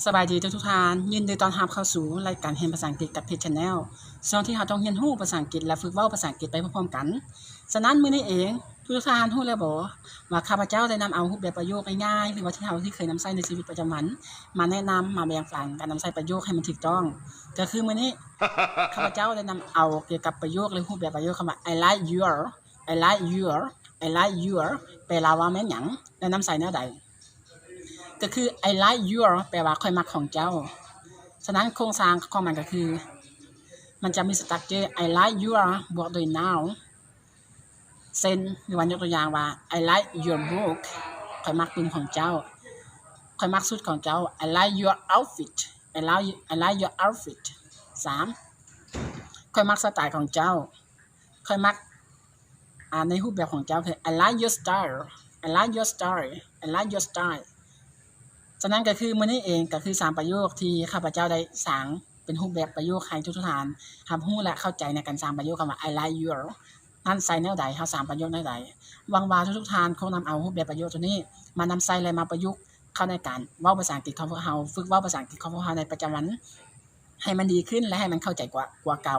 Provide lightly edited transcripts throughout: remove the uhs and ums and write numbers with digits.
สบายดีทุกท่านยินดีต้อนรับเข้าสู่รายการเรียนภาษาอังกฤษกับเพจ Channel ช่องที่เราต้องเรียนรู้ภาษาอังกฤษและฝึกเว้าภาษาอังกฤษไปพร้อมๆกันฉะนั้นมื้อนี้เองทุกท่านรู้แล้วบ่ว่าข้าพเจ้าได้นำเอารูปแบบประโยคง่ายๆหรือว่าที่เราเคยนำใช้ในชีวิตประจำวันมาแนะนำมาแบ่งปันการนำใช้ประโยคให้มันถูกต้องก็คือมื้อนี้ข้าพเจ้าได้นำเอาเกี่ยวกับประโยคหรือรูปแบบประโยคคำว่า I like your I like your I like your แปลว่าแม่นหยังและนำใช้แนวใดก็คือ I like your แปลว่าค่อยมักของเจ้าฉะนั้นโครงสร้างของมันก็คือมันจะมีสตรัคเจอร์ I like your บวกด้วย noun เช่นหรือว่ายกตัวอย่างว่า I like your book ค่อยมักปืนของเจ้าค่อยมักชุดของเจ้า I like your outfit I like your outfit 3ค่อยมักสไตล์ของเจ้าค่อยมักในรูปแบบของเจ้าคือ I like your style I like your style I like your style ฉะนั้นก็คือมื้อนี้เองก็คือ3ประโยคที่ข้าพเจ้าได้สร้างเป็นรูปแบบประโยคให้ทุกท่านรับรู้และเข้าใจในการสร้างประโยคคำว่า I like your นั่นใส่แนวใดเฮาสร้างประโยคแนวใดหวังว่าทุกท่านคงนำเอารูปแบบประโยคตัวนี้มานำใส่และมาประยุกต์เข้าในการเว้าภาษาอังกฤษของพวกเราฝึกเว้าภาษาอังกฤษของพวกเราในประจำวันให้มันดีขึ้นและให้มันเข้าใจกว่าเก่า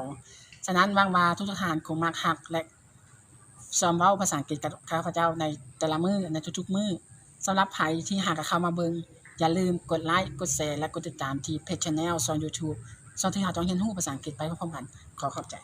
ฉะนั้นหวังว่าทุกท่านคงมักฮักและซ้อมเว้าภาษาอังกฤษกับข้าพเจ้าในแต่ละมื้อในทุกๆมื้อสำหรับใครที่หากเข้ามาเบิ่งอย่าลืมกดไลค์กดแชร์และกดติดตามที่เพจ Channel ช่อง YouTube ช่องที่เราต้องเรียนรู้ภาษาอังกฤษไปพร้อมๆกันขอบใจ